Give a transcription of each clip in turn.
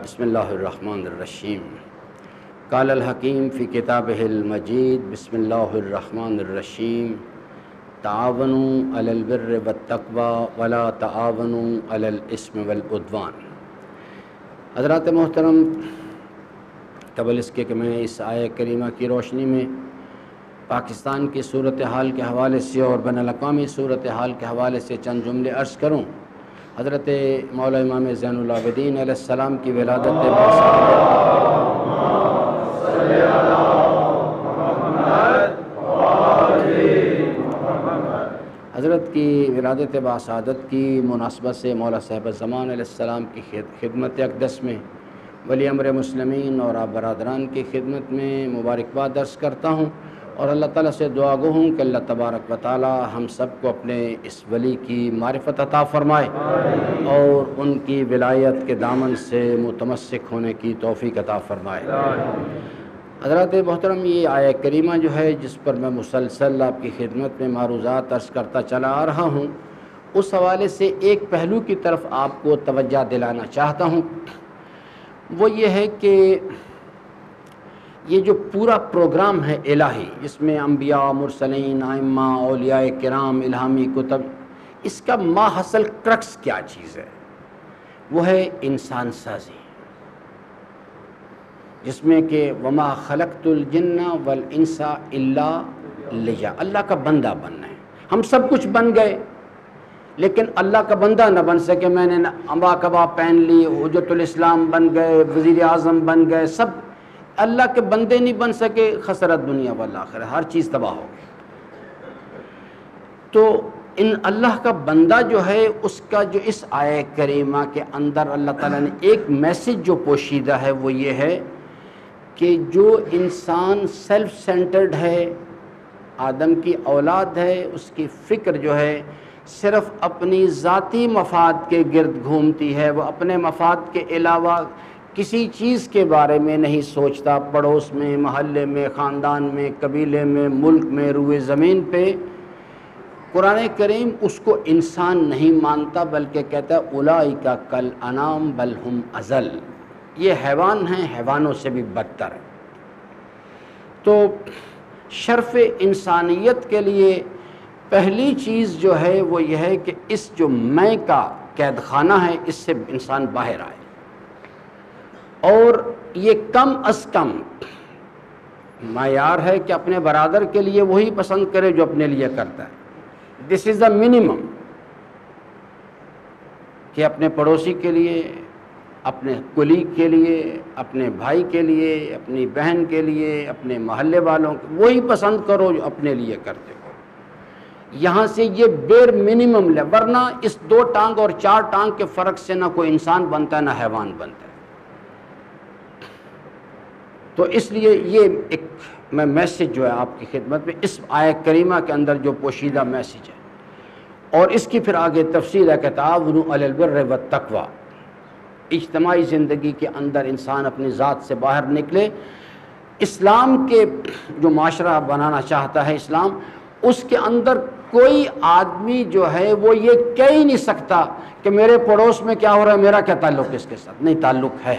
بسم اللہ الرحمن الرحیم قال الحکیم فی کتابہ المجید بسم اللہ الرحمن الرحیم تعاونوا علی البر والتقوی ولا تعاونوا علی الاثم والعدوان۔ حضرات محترم، قبل اس کے کہ میں اس آیہ کریمہ کی روشنی میں پاکستان کی صورتحال کے حوالے سے اور بین الاقوامی صورتحال کے حوالے سے چند جملے عرض کروں۔ حضرت مولا امام زین العابدین علیہ السلام کی ولادت باسعادت کی مناسبت سے مولا صاحب الزمان علیہ السلام کی خدمت اقدس میں ولی امر مسلمین اور آپ برادران کی خدمت میں مبارکباد درس کرتا ہوں، اور اللہ تعالیٰ سے دعا گو ہوں کہ اللہ تبارک و تعالیٰ ہم سب کو اپنے اس ولی کی معرفت عطا فرمائے اور ان کی ولایت کے دامن سے متمسک ہونے کی توفیق عطا فرمائے۔ حضرات محترم، یہ آیہ کریمہ جو ہے جس پر میں مسلسل آپ کی خدمت میں معروضات عرض کرتا چلا آ رہا ہوں، اس حوالے سے ایک پہلو کی طرف آپ کو توجہ دلانا چاہتا ہوں۔ وہ یہ ہے کہ یہ جو پورا پروگرام ہے الہی، جس میں انبیاء، مرسلین، ائمہ، اولیاء کرام، الہامی کتب، اس کا ماحصل کرکس کیا چیز ہے؟ وہ ہے انسان سازی، جس میں کہ وما خلقت الجن والانس الا لیا، اللہ کا بندہ بننا ہے۔ ہم سب کچھ بن گئے، لیکن اللہ کا بندہ نہ بن سکے۔ میں نے انبا کباب پہن لی، حجت الاسلام بن گئے، وزیر اعظم بن گئے، سب اللہ کے بندے نہیں بن سکے، خسرت دنیا والآخرہ، ہر چیز تباہ ہو گئی۔ تو ان اللہ کا بندہ جو ہے، اس کا جو اس آیہ کریمہ کے اندر اللہ تعالیٰ نے ایک میسج جو پوشیدہ ہے، وہ یہ ہے کہ جو انسان سیلف سینٹرڈ ہے، آدم کی اولاد ہے، اس کی فکر جو ہے صرف اپنی ذاتی مفاد کے گرد گھومتی ہے، وہ اپنے مفاد کے علاوہ کسی چیز کے بارے میں نہیں سوچتا، پڑوس میں، محلے میں، خاندان میں، قبیلے میں، ملک میں، روئے زمین پہ۔ قرآن کریم اس کو انسان نہیں مانتا، بلکہ کہتا ہے اولئک کالانعام بل ہم اضل، یہ حیوان ہیں، حیوانوں سے بھی بدتر ہیں۔ تو شرف انسانیت کے لیے پہلی چیز جو ہے وہ یہ ہے کہ اس جو میں کا قید خانہ ہے، اس سے انسان باہر آئے، اور یہ کم از کم معیار ہے کہ اپنے برادر کے لیے وہی پسند کرے جو اپنے لیے کرتا ہے۔ دس از دا منیمم، کہ اپنے پڑوسی کے لیے، اپنے کولیگ کے لیے، اپنے بھائی کے لیے، اپنی بہن کے لیے، اپنے محلے والوں کو وہی پسند کرو جو اپنے لیے کرتے ہو۔ یہاں سے یہ بیر منیمم لے، ورنہ اس 2 ٹانگ اور 4 ٹانگ کے فرق سے نہ کوئی انسان بنتا ہے، نہ حیوان بنتا ہے۔ تو اس لیے یہ ایک میں میسج جو ہے آپ کی خدمت میں اس آیہ کریمہ کے اندر جو پوشیدہ میسج ہے، اور اس کی پھر آگے تفصیل ہے کہ تعاونوا علی البر والتقوی، اجتماعی زندگی کے اندر انسان اپنی ذات سے باہر نکلے۔ اسلام کے جو معاشرہ بنانا چاہتا ہے اسلام، اس کے اندر کوئی آدمی جو ہے وہ یہ کہہ ہی نہیں سکتا کہ میرے پڑوس میں کیا ہو رہا ہے، میرا کیا تعلق اس کے ساتھ۔ نہیں، تعلق ہے۔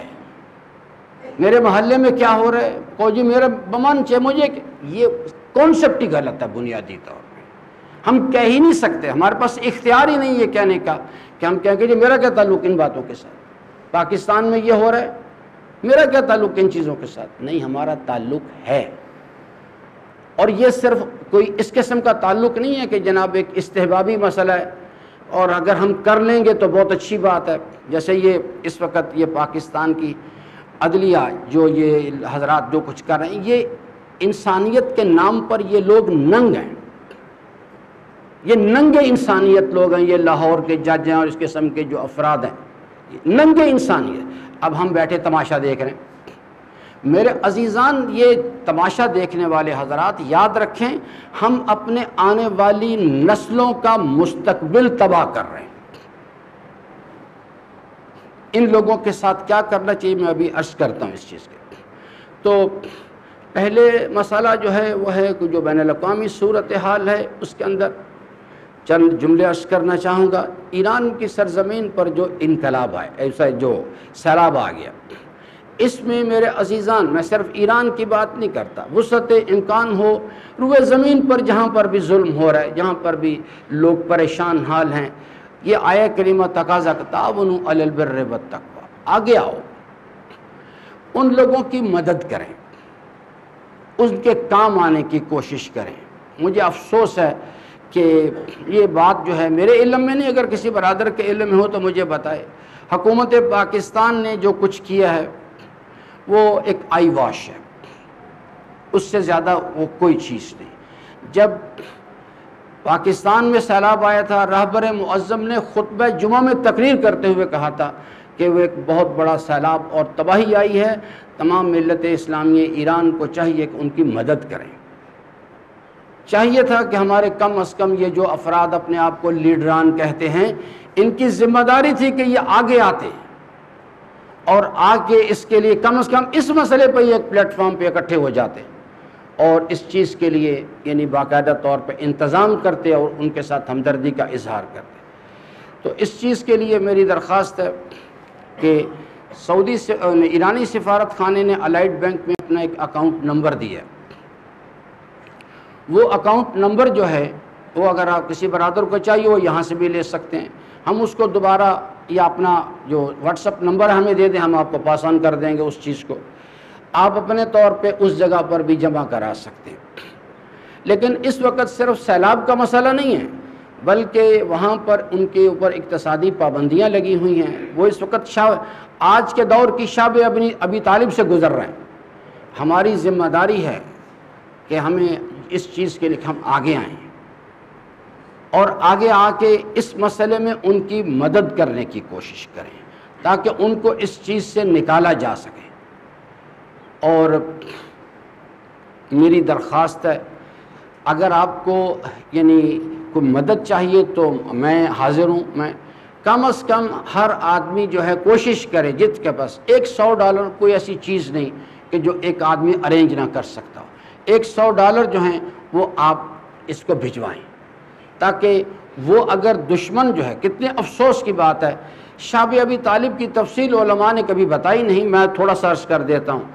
میرے محلے میں کیا ہو رہا ہے، کوئی جی میرا بمان چاہے مجھے، یہ کانسیپٹ ہی غلط ہے بنیادی طور پہ۔ ہم کہہ ہی نہیں سکتے، ہمارے پاس اختیار ہی نہیں ہے کہنے کا کہ ہم کہیں کہ جی میرا کیا تعلق ان باتوں کے ساتھ، پاکستان میں یہ ہو رہا ہے، میرا کیا تعلق ان چیزوں کے ساتھ۔ نہیں، ہمارا تعلق ہے، اور یہ صرف کوئی اس قسم کا تعلق نہیں ہے کہ جناب ایک استحبابی مسئلہ ہے اور اگر ہم کر لیں گے تو بہت اچھی بات ہے۔ جیسے یہ اس وقت یہ پاکستان کی عدلیہ جو یہ حضرات جو کچھ کر رہے ہیں، یہ انسانیت کے نام پر یہ لوگ ننگ ہیں، یہ ننگے انسانیت لوگ ہیں، یہ لاہور کے جج ہیں اور اس قسم کے جو افراد ہیں، ننگے انسانیت۔ اب ہم بیٹھے تماشا دیکھ رہے ہیں۔ میرے عزیزان، یہ تماشا دیکھنے والے حضرات یاد رکھیں، ہم اپنے آنے والی نسلوں کا مستقبل تباہ کر رہے ہیں۔ ان لوگوں کے ساتھ کیا کرنا چاہیے میں ابھی عرض کرتا ہوں اس چیز کے۔ تو پہلے مسئلہ جو ہے وہ ہے کہ جو بین الاقوامی صورتحال ہے اس کے اندر چند جملے عرض کرنا چاہوں گا۔ ایران کی سرزمین پر جو انقلاب آئے، ایسا جو سیلاب آ گیا، اس میں میرے عزیزان میں صرف ایران کی بات نہیں کرتا، وسعت امکان ہو روئے زمین پر جہاں پر بھی ظلم ہو رہا ہے، جہاں پر بھی لوگ پریشان حال ہیں، یہ آیہ کریمہ تقاضا تعاونوا علی البر والتقوی، آگے آؤ، ان لوگوں کی مدد کریں، ان کے کام آنے کی کوشش کریں۔ مجھے افسوس ہے کہ یہ بات جو ہے میرے علم میں نہیں، اگر کسی برادر کے علم میں ہو تو مجھے بتائے، حکومت پاکستان نے جو کچھ کیا ہے وہ ایک آئی واش ہے، اس سے زیادہ وہ کوئی چیز نہیں۔ جب پاکستان میں سیلاب آیا تھا، رہبر معظم نے خطبہ جمعہ میں تقریر کرتے ہوئے کہا تھا کہ وہ ایک بہت بڑا سیلاب اور تباہی آئی ہے، تمام ملت اسلامیہ ایران کو چاہیے کہ ان کی مدد کریں۔ چاہیے تھا کہ ہمارے کم از کم یہ جو افراد اپنے آپ کو لیڈران کہتے ہیں، ان کی ذمہ داری تھی کہ یہ آگے آتے اور آ کے اس کے لیے کم از کم اس مسئلے پہ ایک پلیٹ فارم پہ اکٹھے ہو جاتے اور اس چیز کے لیے یعنی باقاعدہ طور پہ انتظام کرتے اور ان کے ساتھ ہمدردی کا اظہار کرتے۔ تو اس چیز کے لیے میری درخواست ہے کہ ایرانی سفارت خانے نے الائٹ بینک میں اپنا ایک اکاؤنٹ نمبر دیا ہے، وہ اکاؤنٹ نمبر جو ہے وہ اگر آپ کسی برادر کو چاہیے وہ یہاں سے بھی لے سکتے ہیں، ہم اس کو دوبارہ یا اپنا جو واٹس اپ نمبر ہمیں دے دیں، ہم آپ کو پاس آن کر دیں گے اس چیز کو، آپ اپنے طور پہ اس جگہ پر بھی جمع کرا سکتے ہیں۔ لیکن اس وقت صرف سیلاب کا مسئلہ نہیں ہے، بلکہ وہاں پر ان کے اوپر اقتصادی پابندیاں لگی ہوئی ہیں، وہ اس وقت آج کے دور کی شاب ابی طالب سے گزر رہے ہیں۔ ہماری ذمہ داری ہے کہ ہمیں اس چیز کے لیے ہم آگے آئیں اور آگے آ کے اس مسئلے میں ان کی مدد کرنے کی کوشش کریں تاکہ ان کو اس چیز سے نکالا جا سکے۔ اور میری درخواست ہے، اگر آپ کو یعنی کوئی مدد چاہیے تو میں حاضر ہوں، میں کم از کم ہر آدمی جو ہے کوشش کرے جت کے پاس $100 کوئی ایسی چیز نہیں کہ جو ایک آدمی ارینج نہ کر سکتا ہو، $100 جو ہیں وہ آپ اس کو بھجوائیں تاکہ وہ اگر دشمن جو ہے، کتنے افسوس کی بات ہے، شاب ابی طالب کی تفصیل علماء نے کبھی بتائی نہیں، میں تھوڑا سا عرض کر دیتا ہوں۔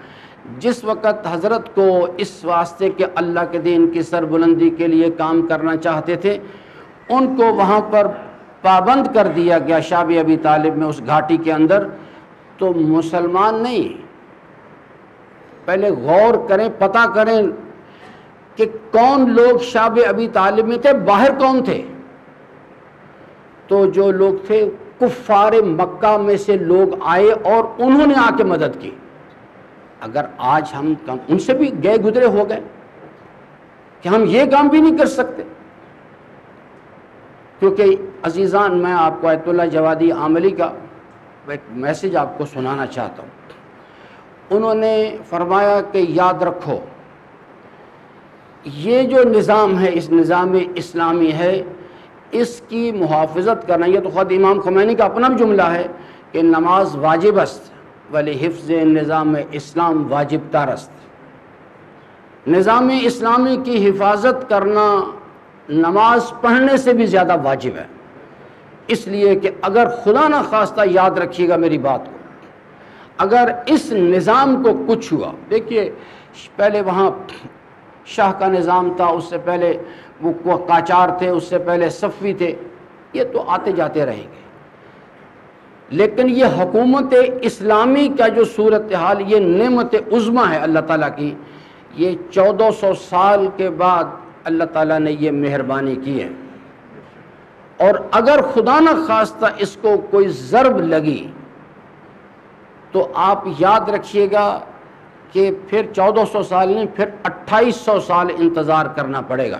جس وقت حضرت کو اس واسطے کہ اللہ کے دین کی سربلندی کے لیے کام کرنا چاہتے تھے، ان کو وہاں پر پابند کر دیا گیا شاب ابی طالب میں اس گھاٹی کے اندر، تو مسلمان نہیں، پہلے غور کریں، پتہ کریں کہ کون لوگ شاب ابی طالب میں تھے، باہر کون تھے۔ تو جو لوگ تھے کفار مکہ میں سے لوگ آئے اور انہوں نے آ کے مدد کی۔ اگر آج ہم ان سے بھی گئے گزرے ہو گئے کہ ہم یہ کام بھی نہیں کر سکتے، کیونکہ عزیزان میں آپ کو آیت اللہ جوادی عاملی کا ایک میسج آپ کو سنانا چاہتا ہوں۔ انہوں نے فرمایا کہ یاد رکھو یہ جو نظام ہے، اس نظام اسلامی ہے، اس کی محافظت کرنا، یہ تو خود امام خمینی کا اپنا بھی جملہ ہے کہ نماز واجب است ولی حفظ نظام اسلام واجب تارست۔ نظام اسلامی کی حفاظت کرنا نماز پڑھنے سے بھی زیادہ واجب ہے، اس لیے کہ اگر خدا نہ خواستہ، یاد رکھیے گا میری بات کو، اگر اس نظام کو کچھ ہوا، دیکھیے پہلے وہاں شاہ کا نظام تھا، اس سے پہلے وہ قاجار تھے، اس سے پہلے صفوی تھے، یہ تو آتے جاتے رہیں گے، لیکن یہ حکومت اسلامی کا جو صورتحال، یہ نعمت عظمی ہے اللہ تعالیٰ کی، یہ 1400 سال کے بعد اللہ تعالیٰ نے یہ مہربانی کی ہے، اور اگر خدا نہ خواستہ اس کو کوئی ضرب لگی تو آپ یاد رکھیے گا کہ پھر 1400 سال نہیں، پھر 2800 سال انتظار کرنا پڑے گا۔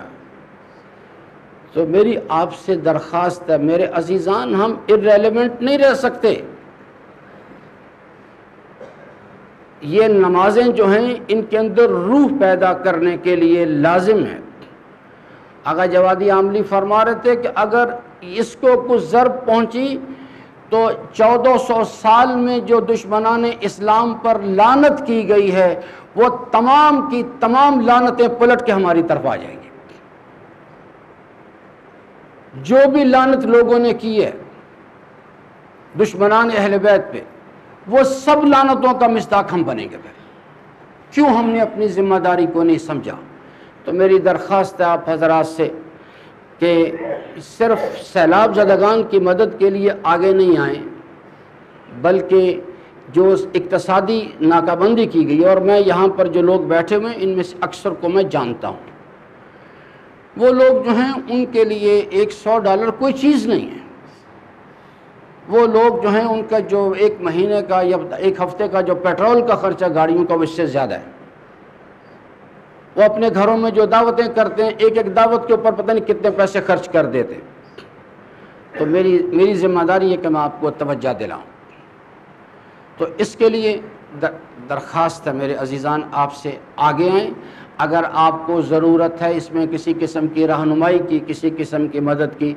تو میری آپ سے درخواست ہے میرے عزیزان، ہم irrelevant نہیں رہ سکتے۔ یہ نمازیں جو ہیں ان کے اندر روح پیدا کرنے کے لیے لازم ہے۔ آقا جوادی عاملی فرما رہے تھے کہ اگر اس کو کچھ ضرب پہنچی تو 1400 سال میں جو دشمنان اسلام پر لعنت کی گئی ہے وہ تمام کی تمام لعنتیں پلٹ کے ہماری طرف آ جائیں گی۔ جو بھی لعنت لوگوں نے کی ہے دشمنان اہل بیت پہ، وہ سب لعنتوں کا مصداق ہم بنیں گے۔ پھر کیوں ہم نے اپنی ذمہ داری کو نہیں سمجھا؟ تو میری درخواست ہے آپ حضرات سے کہ صرف سیلاب زدگان کی مدد کے لیے آگے نہیں آئیں، بلکہ جو اقتصادی ناکہ بندی کی گئی، اور میں یہاں پر جو لوگ بیٹھے ہوئے ہیں ان میں سے اکثر کو میں جانتا ہوں، وہ لوگ جو ہیں ان کے لیے $100 کوئی چیز نہیں ہے۔ وہ لوگ جو ہیں ان کا جو ایک مہینے کا یا ایک ہفتے کا جو پیٹرول کا خرچہ گاڑیوں کا وہ اس سے زیادہ ہے۔ وہ اپنے گھروں میں جو دعوتیں کرتے ہیں، ایک ایک دعوت کے اوپر پتہ نہیں کتنے پیسے خرچ کر دیتے۔ تو میری ذمہ داری ہے کہ میں آپ کو توجہ دلاؤں۔ تو اس کے لیے درخواست ہے میرے عزیزان، آپ سے آگے آئیں۔ اگر آپ کو ضرورت ہے اس میں کسی قسم کی رہنمائی کی، کسی قسم کی مدد کی،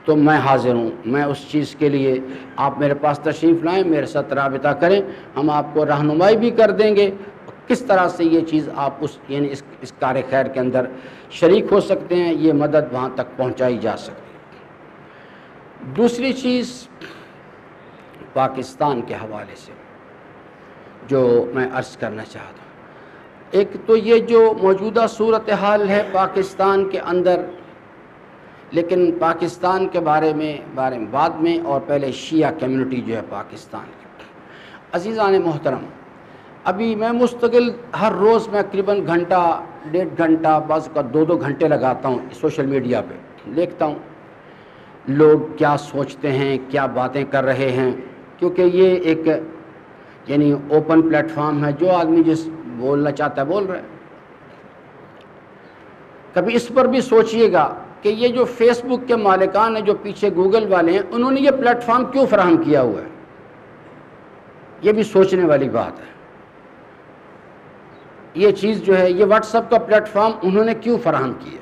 تو میں حاضر ہوں۔ میں اس چیز کے لیے آپ میرے پاس تشریف لائیں، میرے ساتھ رابطہ کریں، ہم آپ کو رہنمائی بھی کر دیں گے کس طرح سے یہ چیز آپ اس کار خیر کے اندر شریک ہو سکتے ہیں، یہ مدد وہاں تک پہنچائی جا سکتی ہے۔ دوسری چیز پاکستان کے حوالے سے جو میں عرض کرنا چاہتا ہوں، ایک تو یہ جو موجودہ صورتحال ہے پاکستان کے اندر، لیکن پاکستان کے بارے میں بعد میں، اور پہلے شیعہ کمیونٹی جو ہے پاکستان کی۔ عزیزان محترم، ابھی میں مستقل ہر روز میں تقریباً گھنٹہ 1.5 گھنٹہ، بعض کا 2 گھنٹے لگاتا ہوں سوشل میڈیا پہ، دیکھتا ہوں لوگ کیا سوچتے ہیں، کیا باتیں کر رہے ہیں، کیونکہ یہ ایک اوپن پلیٹ فارم ہے، جو آدمی جس بولنا چاہتا ہے بول رہا ہے۔ کبھی اس پر بھی سوچئے گا کہ یہ جو فیس بک کے مالکان ہیں، جو پیچھے گوگل والے ہیں، انہوں نے یہ پلیٹ فارم کیوں فراہم کیا ہوا ہے؟ یہ بھی سوچنے والی بات ہے۔ یہ چیز جو ہے، یہ واٹس ایپ کا پلیٹ فارم انہوں نے کیوں فراہم کیا؟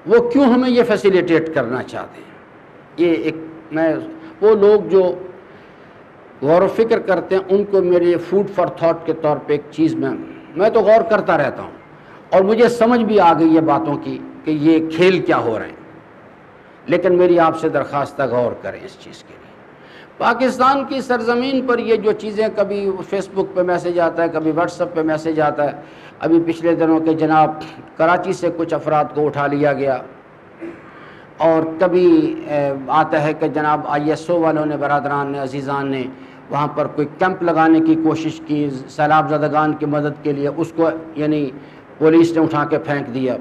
وہ کیوں ہمیں یہ فیسیلیٹیٹ کرنا چاہتے ہیں؟ وہ لوگ جو غور و فکر کرتے ہیں، ان کو میرے فوڈ فار تھاٹ کے طور پہ ایک چیز میں تو غور کرتا رہتا ہوں، اور مجھے سمجھ بھی آ گئی ہے باتوں کی کہ یہ کھیل کیا ہو رہے ہیں، لیکن میری آپ سے درخواست ہے غور کریں اس چیز کے لیے۔ پاکستان کی سرزمین پر یہ جو چیزیں، کبھی فیس بک پہ میسج آتا ہے، کبھی واٹس ایپ پہ میسج آتا ہے، ابھی پچھلے دنوں کے جناب کراچی سے کچھ افراد کو اٹھا لیا گیا، اور کبھی آتا ہے کہ جناب ISO والوں نے، برادران نے، عزیزان نے وہاں پر کوئی کیمپ لگانے کی کوشش کی سیلاب زدگان کی مدد کے لیے، اس کو پولیس نے اٹھا کے پھینک دیا،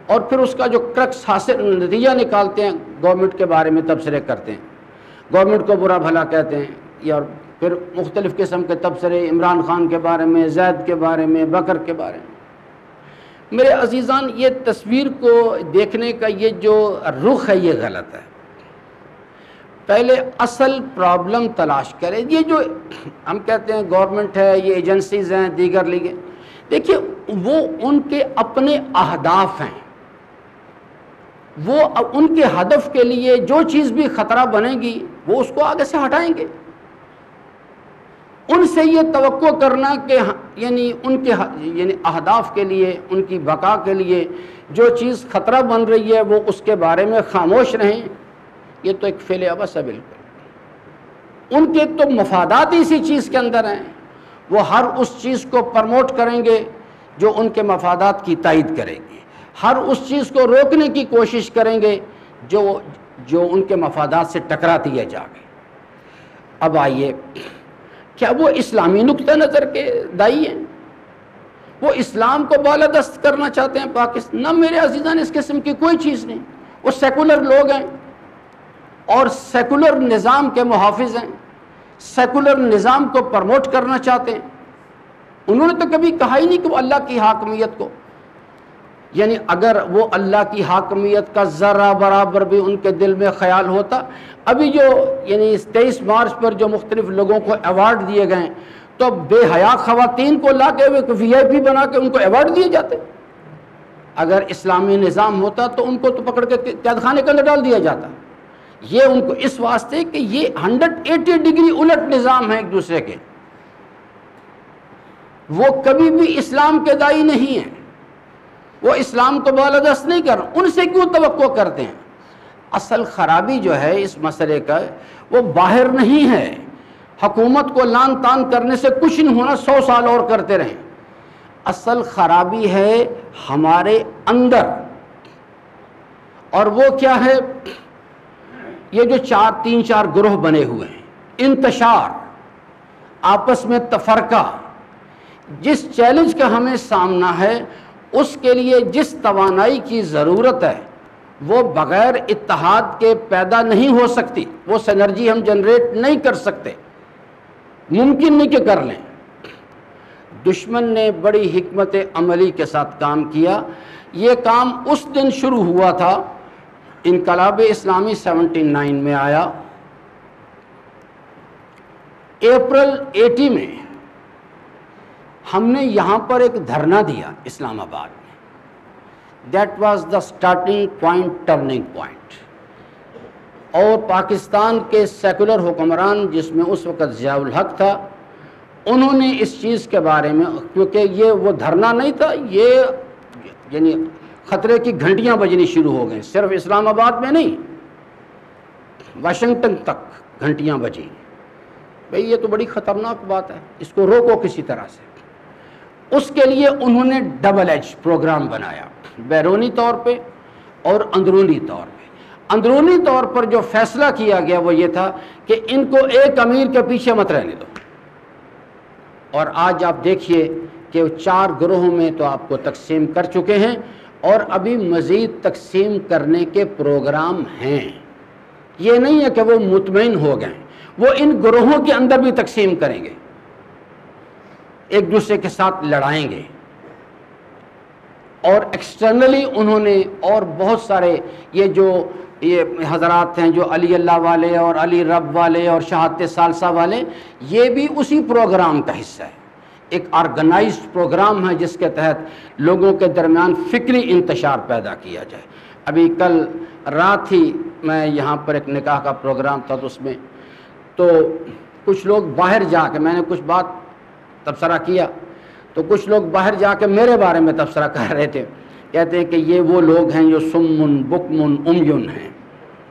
اور پھر اس کا جو کرکس حاصل نتیجہ نکالتے ہیں، گورنمنٹ کے بارے میں تبصرے کرتے ہیں، گورنمنٹ کو برا بھلا کہتے ہیں، اور پھر مختلف قسم کے تبصرے عمران خان کے بارے میں، زید کے بارے میں، بکر کے بارے میں۔ میرے عزیزان، یہ تصویر کو دیکھنے کا یہ جو رخ ہے، یہ غلط ہے۔ پہلے اصل پرابلم تلاش کریں۔ یہ جو ہم کہتے ہیں گورنمنٹ ہے، یہ ایجنسیز ہیں، دیگر لیگیں، دیکھیے وہ ان کے اپنے اہداف ہیں، وہ ان کے ہدف کے لیے جو چیز بھی خطرہ بنے گی وہ اس کو آگے سے ہٹائیں گے۔ ان سے یہ توقع کرنا کہ ان کے اہداف کے لیے، ان کی بقا کے لیے جو چیز خطرہ بن رہی ہے وہ اس کے بارے میں خاموش رہیں، یہ تو ایک فعل عبث ہے بالکل۔ ان کے تو مفادات اسی چیز کے اندر ہیں، وہ ہر اس چیز کو پرموٹ کریں گے جو ان کے مفادات کی تائید کرے گی، ہر اس چیز کو روکنے کی کوشش کریں گے جو ان کے مفادات سے ٹکراتی ہے جا کے۔ اب آئیے، کیا وہ اسلامی نقطہ نظر کے دائی ہیں؟ وہ اسلام کو بالادست کرنا چاہتے ہیں پاکستان؟ نہ میرے عزیزان، اس قسم کی کوئی چیز نہیں۔ وہ سیکولر لوگ ہیں اور سیکولر نظام کے محافظ ہیں، سیکولر نظام کو پرموٹ کرنا چاہتے ہیں۔ انہوں نے تو کبھی کہا ہی نہیں کہ وہ اللہ کی حاکمیت کو، اگر وہ اللہ کی حاکمیت کا ذرہ برابر بھی ان کے دل میں خیال ہوتا، ابھی جو 23 مارچ پر جو مختلف لوگوں کو ایوارڈ دیے گئے تو بے حیا خواتین کو لا کے VIP بنا کے ان کو ایوارڈ دیے جاتے۔ اگر اسلامی نظام ہوتا تو ان کو تو پکڑ کے قید خانے کے اندر ڈال دیا جاتا۔ یہ ان کو اس واسطے کہ یہ 180 ڈگری الٹ نظام ہے ایک دوسرے کے، وہ کبھی بھی اسلام کے دائی نہیں ہیں، وہ اسلام کو بالادست نہیں کر رہے، ان سے کیوں توقع کرتے ہیں؟ اصل خرابی جو ہے اس مسئلے کا وہ باہر نہیں ہے، حکومت کو لان تان کرنے سے کچھ نہیں ہونا، 100 سال اور کرتے رہیں۔ اصل خرابی ہے ہمارے اندر، اور وہ کیا ہے؟ یہ جو 3-4 گروہ بنے ہوئے ہیں، انتشار، آپس میں تفرقہ۔ جس چیلنج کا ہمیں سامنا ہے اس کے لیے جس توانائی کی ضرورت ہے وہ بغیر اتحاد کے پیدا نہیں ہو سکتی، وہ سینرجی ہم جنریٹ نہیں کر سکتے، ممکن نہیں کہ کر لیں۔ دشمن نے بڑی حکمت عملی کے ساتھ کام کیا۔ یہ کام اس دن شروع ہوا تھا، انقلاب اسلامی 79 میں آیا، اپریل 80 میں ہم نے یہاں پر ایک دھرنا دیا اسلام آباد میں۔ That was the starting point, turning point. اور پاکستان کے سیکولر حکمران جس میں اس وقت ضیاء الحق تھا، انہوں نے اس چیز کے بارے میں، کیونکہ یہ وہ دھرنا نہیں تھا، یہ یعنی خطرے کی گھنٹیاں بجنی شروع ہو گئیں، صرف اسلام آباد میں نہیں، واشنگٹن تک گھنٹیاں بجیں۔ بھئی یہ تو بڑی خطرناک بات ہے، اس کو روکو کسی طرح سے۔ اس کے لیے انہوں نے ڈبل ایج پروگرام بنایا، بیرونی طور پہ اور اندرونی طور پہ۔ اندرونی طور پر جو فیصلہ کیا گیا وہ یہ تھا کہ ان کو ایک امیر کے پیچھے مت رہنے دو، اور آج آپ دیکھیے کہ 4 گروہوں میں تو آپ کو تقسیم کر چکے ہیں، اور ابھی مزید تقسیم کرنے کے پروگرام ہیں۔ یہ نہیں ہے کہ وہ مطمئن ہو گئے، وہ ان گروہوں کے اندر بھی تقسیم کریں گے، ایک دوسرے کے ساتھ لڑائیں گے۔ اور ایکسٹرنلی انہوں نے اور بہت سارے یہ حضرات ہیں جو علی اللہ والے اور علی رب والے اور شہادت ثالثہ والے، یہ بھی اسی پروگرام کا حصہ ہے۔ ایک آرگنائزڈ پروگرام ہے جس کے تحت لوگوں کے درمیان فکری انتشار پیدا کیا جائے۔ ابھی کل رات ہی میں یہاں پر ایک نکاح کا پروگرام تھا، تو اس میں تو کچھ لوگ باہر جا کے، میں نے کچھ بات تبصرہ کیا تو کچھ لوگ باہر جا کے میرے بارے میں تبصرہ کر رہے تھے، کہتے ہیں کہ یہ وہ لوگ ہیں جو سمن بکمن امیون ہیں،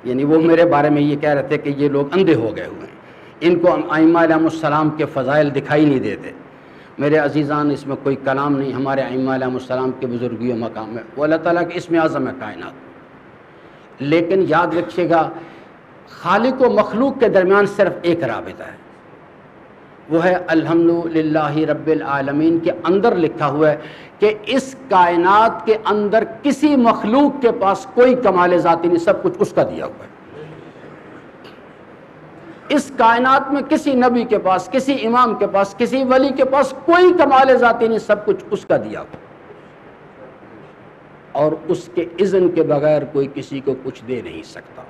یعنی وہ میرے بارے میں یہ کہہ رہے تھے کہ یہ لوگ اندھے ہو گئے ہوئے ہیں، ان کو ائمہ علیہ السلام کے فضائل دکھائی نہیں دیتے۔ میرے عزیزان، اس میں کوئی کلام نہیں، ہمارے ائمہ علیہ السلام کے بزرگی و مقام ہے، وہ اللہ تعالیٰ کے اسم اعظم ہے کائنات۔ لیکن یاد رکھیے گا، خالق و مخلوق کے درمیان صرف ایک رابطہ ہے، وہ ہے الحمدللہ رب العالمین۔ کے اندر لکھا ہوا ہے کہ اس کائنات کے اندر کسی مخلوق کے پاس کوئی کمال ذاتی نہیں، سب کچھ اس کا دیا ہوا ہے۔ اس کائنات میں کسی نبی کے پاس، کسی امام کے پاس، کسی ولی کے پاس کوئی کمال ذاتی نہیں، سب کچھ اس کا دیا ہوا، اور اس کے اذن کے بغیر کوئی کسی کو کچھ دے نہیں سکتا۔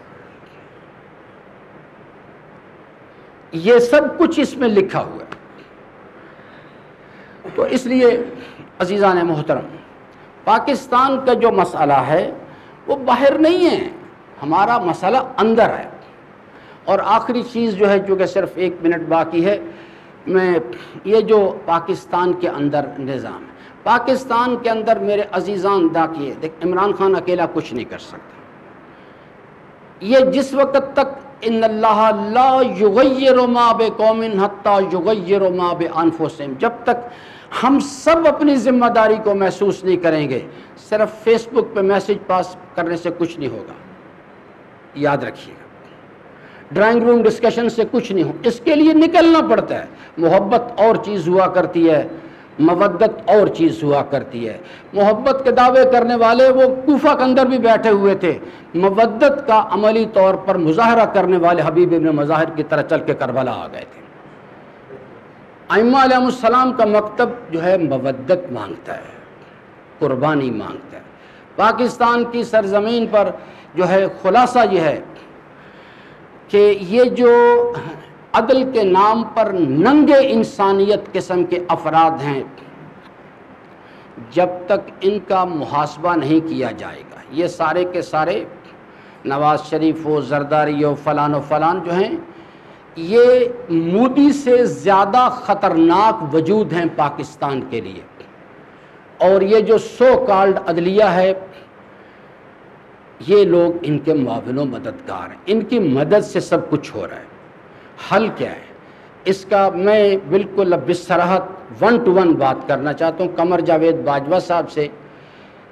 یہ سب کچھ اس میں لکھا ہوا ہے۔ تو اس لیے عزیزان محترم، پاکستان کا جو مسئلہ ہے وہ باہر نہیں ہے، ہمارا مسئلہ اندر ہے۔ اور آخری چیز جو ہے، چونکہ صرف 1 منٹ باقی ہے، میں یہ جو پاکستان کے اندر نظام ہے، پاکستان کے اندر میرے عزیزان دیکھیے، عمران خان اکیلا کچھ نہیں کر سکتا۔ یہ جس وقت تک ان اللہ لا یغیر ما بقوم حتی یغیر ما بانفسہم، جب تک ہم سب اپنی ذمہ داری کو محسوس نہیں کریں گے، صرف فیس بک پہ میسج پاس کرنے سے کچھ نہیں ہوگا، یاد رکھیے گا۔ ڈرائنگ روم ڈسکشن سے کچھ نہیں ہو، اس کے لیے نکلنا پڑتا ہے۔ محبت اور چیز ہوا کرتی ہے، مودت اور چیز ہوا کرتی ہے۔ محبت کے دعوے کرنے والے وہ کوفہ کے اندر بھی بیٹھے ہوئے تھے، مودت کا عملی طور پر مظاہرہ کرنے والے حبیب ابن مظاہر کی طرح چل کے کربلا آ گئے تھے۔ ائمہ علیہ السلام کا مکتب جو ہے مودت مانگتا ہے، قربانی مانگتا ہے۔ پاکستان کی سرزمین پر جو ہے خلاصہ یہ ہے کہ یہ جو عدل کے نام پر ننگے انسانیت قسم کے افراد ہیں، جب تک ان کا محاسبہ نہیں کیا جائے گا، یہ سارے کے سارے نواز شریف و زرداری و فلان جو ہیں، یہ مودی سے زیادہ خطرناک وجود ہیں پاکستان کے لیے۔ اور یہ جو سو کالڈ عدلیہ ہے یہ لوگ ان کے معاون و مددگار ہیں، ان کی مدد سے سب کچھ ہو رہا ہے۔ حل کیا ہے اس کا؟ میں بالکل اب بصراحت 1 to 1 بات کرنا چاہتا ہوں قمر جاوید باجوہ صاحب سے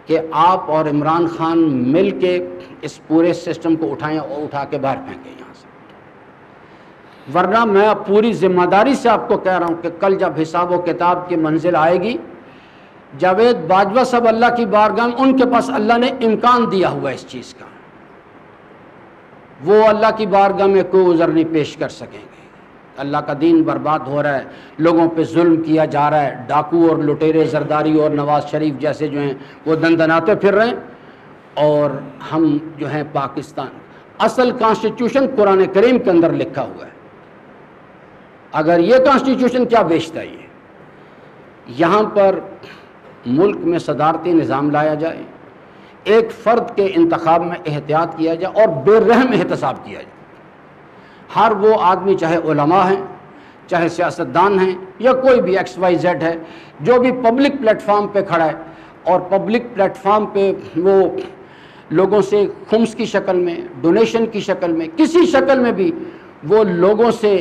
کہ آپ اور عمران خان مل کے اس پورے سسٹم کو اٹھائیں اور اٹھا کے باہر پھینکیں یہاں سے، ورنہ میں پوری ذمہ داری سے آپ کو کہہ رہا ہوں کہ کل جب حساب و کتاب کی منزل آئے گی، جاوید باجوہ صاحب اللہ کی بارگاہ میں ان کے پاس اللہ نے امکان دیا ہوا ہے اس چیز کا، وہ اللہ کی بارگاہ میں کوئی عذر نہیں پیش کر سکیں گے۔ اللہ کا دین برباد ہو رہا ہے، لوگوں پہ ظلم کیا جا رہا ہے، ڈاکو اور لٹیرے زرداری اور نواز شریف جیسے جو ہیں وہ دندناتے پھر رہے ہیں، اور ہم جو ہیں پاکستان اصل کانسٹیٹیوشن قرآن کریم کے اندر لکھا ہوا ہے، اگر یہ کانسٹیٹیوشن کیا بیچتا ہے یہاں پر ملک میں صدارتی نظام لایا جائے، ایک فرد کے انتخاب میں احتیاط کیا جائے اور بے رحم احتساب کیا جائے۔ ہر وہ آدمی چاہے علماء ہیں، چاہے سیاستدان ہیں، یا کوئی بھی XYZ ہے جو بھی پبلک پلیٹ فارم پہ کھڑا ہے اور پبلک پلیٹ فارم پہ وہ لوگوں سے خمس کی شکل میں، ڈونیشن کی شکل میں، کسی شکل میں بھی وہ لوگوں سے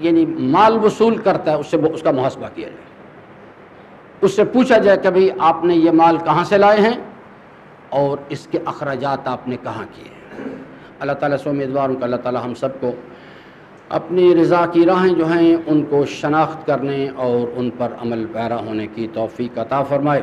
یعنی مال وصول کرتا ہے، اس کا محاسبہ کیا جائے، اس سے پوچھا جائے کہ بھئی آپ نے یہ مال کہاں سے لائے ہیں اور اس کے اخراجات آپ نے کہاں کیے ہیں۔ اللہ تعالیٰ سے امیدوار ہوں کہ اللہ تعالیٰ ہم سب کو اپنی رضا کی راہیں جو ہیں ان کو شناخت کرنے اور ان پر عمل پیرا ہونے کی توفیق عطا فرمائے۔